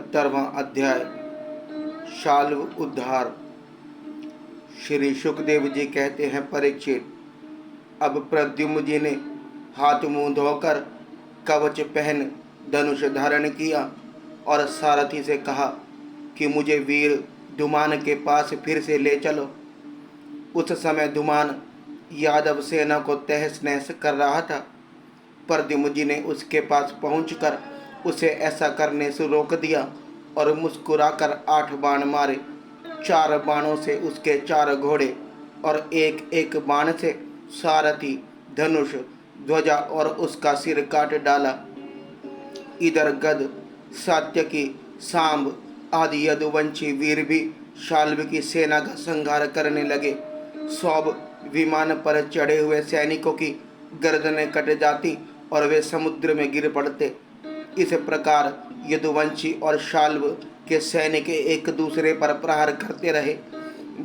72वां अध्याय शाल्व उद्धार। श्री सुखदेव जी कहते हैं, परीक्षित, अब प्रद्युम्न जी ने हाथ मुंह धोकर कवच पहन धनुष धारण किया और सारथी से कहा कि मुझे वीर धुमान के पास फिर से ले चलो। उस समय धुमान यादव सेना को तहस नहस कर रहा था। प्रद्युम्न जी ने उसके पास पहुंचकर उसे ऐसा करने से रोक दिया और मुस्कुराकर 8 बाण मारे। 4 बाणों से उसके 4 घोड़े और एक एक बाण से सारथी, धनुष, ध्वजा और उसका सिर काट डाला। इधर गद, सात्यकी, सांब आदि यदुवंशी वीर भी शाल्व की सेना का संहार करने लगे। 100 विमान पर चढ़े हुए सैनिकों की गर्दनें कट जाती और वे समुद्र में गिर पड़ते। इस प्रकार यदुवंशी और शाल्व के सैनिक एक दूसरे पर प्रहार करते रहे।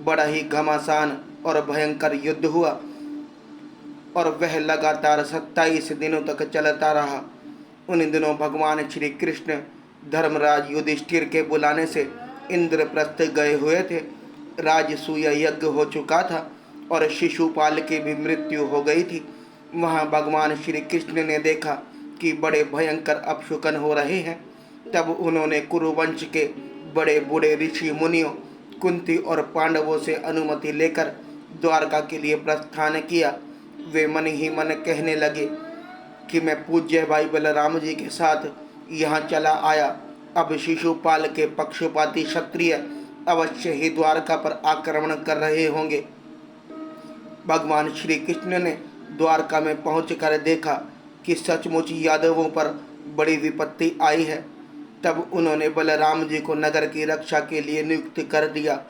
बड़ा ही घमासान और भयंकर युद्ध हुआ और वह लगातार 27 दिनों तक चलता रहा। उन दिनों भगवान श्री कृष्ण धर्मराज युधिष्ठिर के बुलाने से इंद्रप्रस्थ गए हुए थे। राजसूय यज्ञ हो चुका था और शिशुपाल की भी मृत्यु हो गई थी। वहाँ भगवान श्री कृष्ण ने देखा कि बड़े भयंकर अपशुकन हो रहे हैं। तब उन्होंने कुरुवंश के बड़े बूढ़े ऋषि मुनियों, कुंती और पांडवों से अनुमति लेकर द्वारका के लिए प्रस्थान किया। वे मन ही मन कहने लगे कि मैं पूज्य भाई बलराम जी के साथ यहाँ चला आया। अब शिशुपाल के पक्षपाती क्षत्रिय अवश्य ही द्वारका पर आक्रमण कर रहे होंगे। भगवान श्री कृष्ण ने द्वारका में पहुंचकर देखा कि सचमुच यादवों पर बड़ी विपत्ति आई है। तब उन्होंने बलराम जी को नगर की रक्षा के लिए नियुक्त कर दिया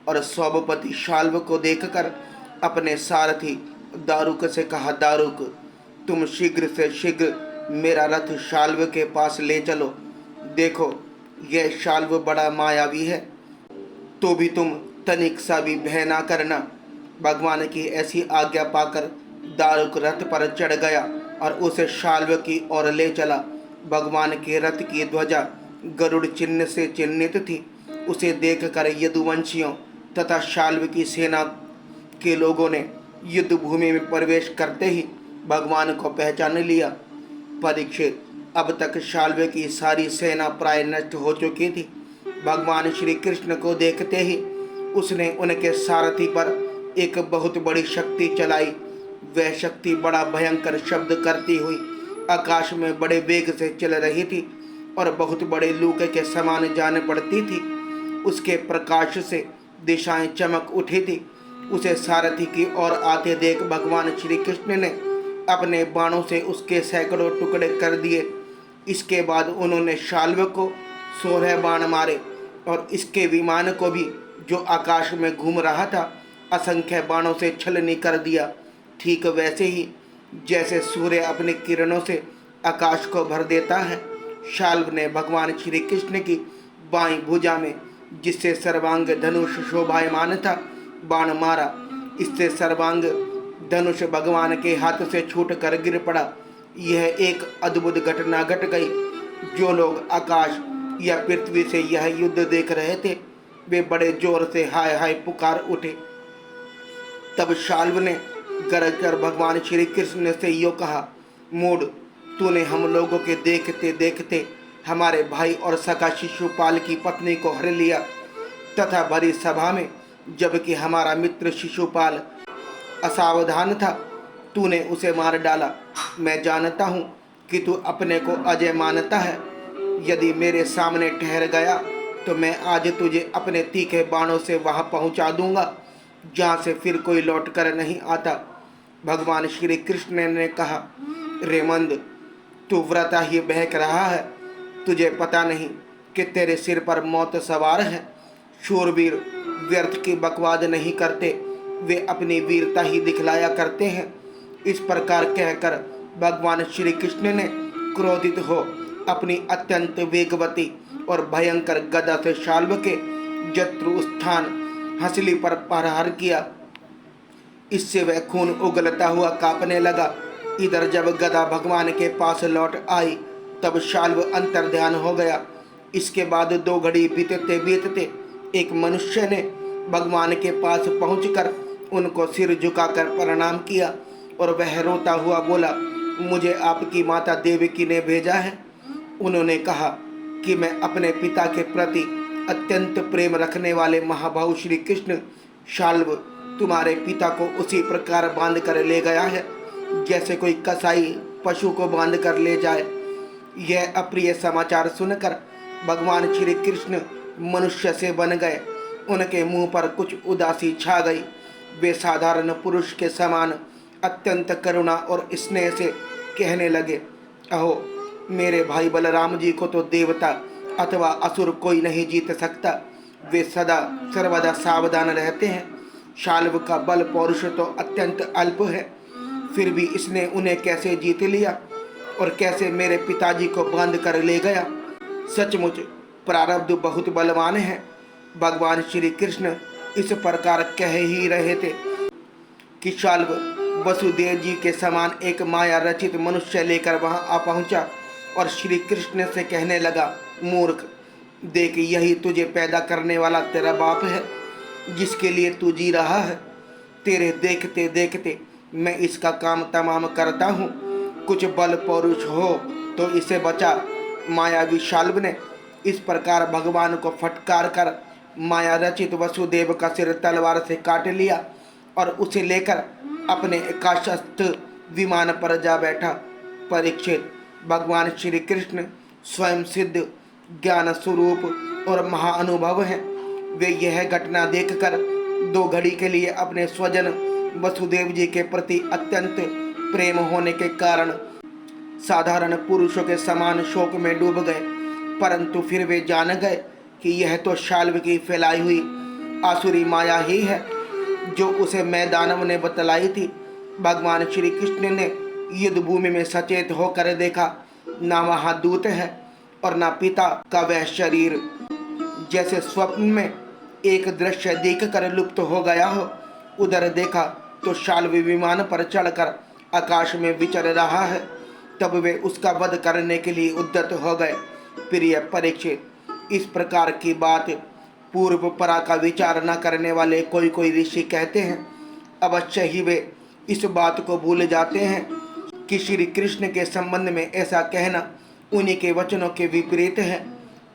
और सौभपति शाल्व को देखकर अपने सारथी दारुक से कहा, दारुक, तुम शीघ्र से शीघ्र मेरा रथ शाल्व के पास ले चलो। देखो, यह शाल्व बड़ा मायावी है, तो भी तुम तनिक सा भी भय ना करना। भगवान की ऐसी आज्ञा पाकर दारुक रथ पर चढ़ गया और उसे शाल्व की ओर ले चला। भगवान के रथ की ध्वजा गरुड़ चिन्ह से चिन्हित थी। उसे देखकर यदुवंशियों तथा शाल्व की सेना के लोगों ने युद्ध भूमि में प्रवेश करते ही भगवान को पहचान लिया। परीक्षित, अब तक शाल्व की सारी सेना प्राय नष्ट हो चुकी थी। भगवान श्री कृष्ण को देखते ही उसने उनके सारथी पर एक बहुत बड़ी शक्ति चलाई। वह शक्ति बड़ा भयंकर शब्द करती हुई आकाश में बड़े वेग से चल रही थी और बहुत बड़े लूके के समान जान पड़ती थी। उसके प्रकाश से दिशाएं चमक उठी थी। उसे सारथी की ओर आते देख भगवान श्री कृष्ण ने अपने बाणों से उसके सैकड़ों टुकड़े कर दिए। इसके बाद उन्होंने शाल्व को 16 बाण मारे और इसके विमान को भी, जो आकाश में घूम रहा था, असंख्य बाणों से छलनी कर दिया। ठीक वैसे ही जैसे सूर्य अपनी किरणों से आकाश को भर देता है, शाल्व ने भगवान श्री कृष्ण की बाईं भुजा में, जिससे सर्वांग धनुष शोभायमान था, बाण मारा। इससे सर्वांग धनुष भगवान के हाथ से छूट कर गिर पड़ा। यह एक अद्भुत घटना घट गई। जो लोग आकाश या पृथ्वी से यह युद्ध देख रहे थे, वे बड़े जोर से हाय हाय पुकार उठे। तब शाल्व ने गरज कर भगवान श्री कृष्ण से यो कहा, मूढ़, तूने हम लोगों के देखते देखते हमारे भाई और सखा शिशुपाल की पत्नी को हर लिया तथा भरी सभा में, जबकि हमारा मित्र शिशुपाल असावधान था, तूने उसे मार डाला। मैं जानता हूँ कि तू अपने को अजय मानता है। यदि मेरे सामने ठहर गया तो मैं आज तुझे अपने तीखे बाणों से वहाँ पहुँचा दूंगा जहाँ से फिर कोई लौट कर नहीं आता। भगवान श्री कृष्ण ने कहा, रेमंद, तू व्रता ही बहक रहा है। तुझे पता नहीं कि तेरे सिर पर मौत सवार है। शूरवीर व्यर्थ की बकवाद नहीं करते, वे अपनी वीरता ही दिखलाया करते हैं। इस प्रकार कहकर भगवान श्री कृष्ण ने क्रोधित हो अपनी अत्यंत वेगवती और भयंकर गदा से शाल्व के जत्रु स्थान हंसली पर प्रहार किया। इससे वह खून उगलता हुआ कांपने लगा। इधर जब गदा भगवान के पास लौट आई, तब शाल्व अंतर्ध्यान हो गया। इसके बाद 2 घड़ी बीतते बीतते एक मनुष्य ने भगवान के पास पहुंचकर उनको सिर झुकाकर प्रणाम किया और वह रोता हुआ बोला, मुझे आपकी माता देवकी ने भेजा है। उन्होंने कहा कि मैं अपने पिता के प्रति अत्यंत प्रेम रखने वाले महाभाव श्री कृष्ण शाल्व तुम्हारे पिता को उसी प्रकार बांध कर ले गया है जैसे कोई कसाई पशु को बांध कर ले जाए। यह अप्रिय समाचार सुनकर भगवान श्री कृष्ण मनुष्य से बन गए। उनके मुंह पर कुछ उदासी छा गई। वे साधारण पुरुष के समान अत्यंत करुणा और स्नेह से कहने लगे, अहो मेरे भाई बलराम जी को तो देवता अथवा असुर कोई नहीं जीत सकता। वे सदा सर्वदा सावधान रहते हैं। शाल्व का बल पौरुष तो अत्यंत अल्प है, फिर भी इसने उन्हें कैसे जीत लिया और कैसे मेरे पिताजी को बांध कर ले गया। सचमुच प्रारब्ध बहुत बलवान है। भगवान श्री कृष्ण इस प्रकार कह ही रहे थे कि शाल्व वसुदेव जी के समान एक माया रचित मनुष्य लेकर वहां आ पहुंचा और श्री कृष्ण से कहने लगा, मूर्ख, देख यही तुझे पैदा करने वाला तेरा बाप है जिसके लिए तू जी रहा है। तेरे देखते देखते मैं इसका काम तमाम करता हूँ। कुछ बल पौरुष हो तो इसे बचा। मायावी शाल्व ने इस प्रकार भगवान को फटकार कर माया रचित वसुदेव का सिर तलवार से काट लिया और उसे लेकर अपने आकाशस्थ विमान पर जा बैठा। परीक्षित, भगवान श्री कृष्ण स्वयं सिद्ध ज्ञान स्वरूप और महाअनुभव हैं। वे यह घटना देखकर 2 घड़ी के लिए अपने स्वजन वसुदेव जी के प्रति अत्यंत प्रेम होने के कारण साधारण पुरुषों के समान शोक में डूब गए। परंतु फिर वे जान गए कि यह तो शाल्व की फैलाई हुई आसुरी माया ही है जो उसे मैदानव ने बतलाई थी। भगवान श्री कृष्ण ने युद्ध भूमि में सचेत होकर देखा, ना वहाँ दूत है और ना पिता का वह शरीर। जैसे स्वप्न में एक दृश्य देखकर लुप्त हो गया हो, उधर देखा तो शाल्व विमान पर चढ़कर आकाश में विचर रहा है। तब वे उसका वध करने के लिए उद्यत हो गए। प्रिय परीक्षित, इस प्रकार की बात पूर्व परा का विचार न करने वाले कोई कोई ऋषि कहते हैं। अवश्य ही वे इस बात को भूल जाते हैं कि श्री कृष्ण के संबंध में ऐसा कहना उन्हीं के वचनों के विपरीत है।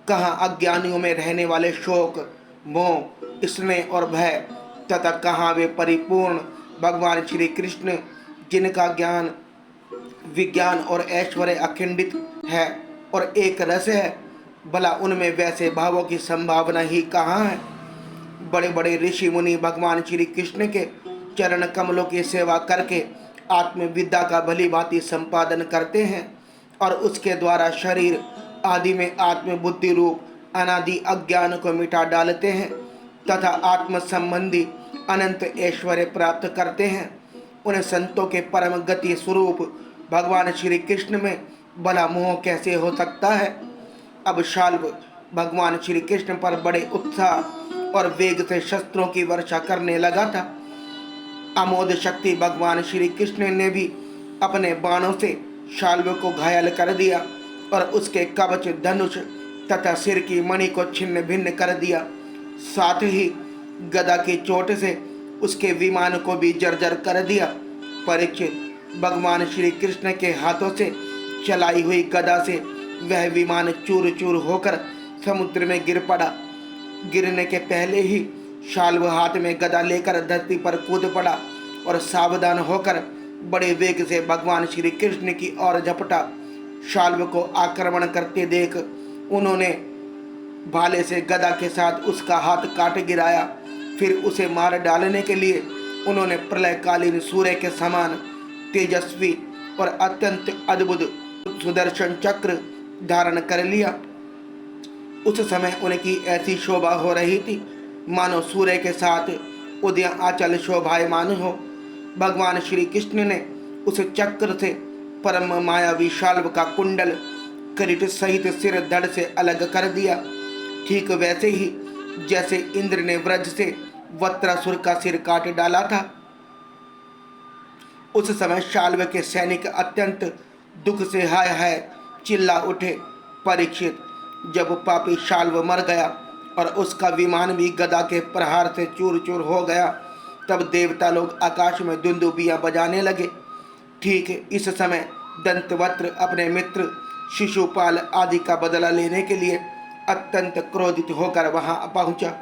कहाँ अज्ञानियों में रहने वाले शोक, मोह, स्नेह और भय तथा कहाँ वे परिपूर्ण भगवान श्री कृष्ण जिनका ज्ञान, विज्ञान और ऐश्वर्य अखंडित है और एक रस है। भला उनमें वैसे भावों की संभावना ही कहाँ है। बड़े बड़े ऋषि मुनि भगवान श्री कृष्ण के चरण कमलों की सेवा करके आत्मविद्या का भली भांति संपादन करते हैं और उसके द्वारा शरीर आदि में आत्मबुद्धि रूप अनादि अज्ञान को मिटा डालते हैं तथा आत्म संबंधी अनंत ऐश्वर्य प्राप्त करते हैं। उन संतों के परम गति स्वरूप भगवान श्री कृष्ण में भला मोह कैसे हो सकता है। अब शाल्व भगवान श्री कृष्ण पर बड़े उत्साह और वेग से शस्त्रों की वर्षा करने लगा था। अमोद शक्ति भगवान श्री कृष्ण ने भी अपने बाणों से शाल्व को घायल कर दिया और उसके कवच, धनुष तथा सिर की मणि को छिन्न भिन्न कर दिया। साथ ही गदा की चोट से उसके विमान को भी जर्जर कर दिया। परीक्षित, भगवान श्री कृष्ण के हाथों से चलाई हुई गदा से वह विमान चूर चूर होकर समुद्र में गिर पड़ा। गिरने के पहले ही शाल्व हाथ में गदा लेकर धरती पर कूद पड़ा और सावधान होकर बड़े वेग से भगवान श्री कृष्ण की ओर झपटा। शाल्व को आक्रमण करते देख उन्होंने भाले से गदा के साथ उसका हाथ काट गिराया। फिर उसे मार डालने के लिए उन्होंने प्रलयकालीन सूर्य के समान तेजस्वी और अत्यंत अद्भुत सुदर्शन चक्र धारण कर लिया। उस समय उनकी ऐसी शोभा हो रही थी मानो सूर्य के साथ उदय आंचल शोभायमान हो। भगवान श्री कृष्ण ने उस चक्र से परम मायावी शाल्व का कुंडल, किरीट सहित सिर धड़ से अलग कर दिया। ठीक वैसे ही जैसे इंद्र ने व्रज से वत्रासुर का सिर काट डाला था। उस समय शाल्व के सैनिक अत्यंत दुख से हाय हाय चिल्ला उठे। परीक्षित, जब पापी शाल्व मर गया और उसका विमान भी गदा के प्रहार से चूर चूर हो गया, तब देवता लोग आकाश में दुंदुबियां बजाने लगे। ठीक इस समय दंतवक्र अपने मित्र शिशुपाल आदि का बदला लेने के लिए अत्यंत क्रोधित होकर वहां पहुंचा।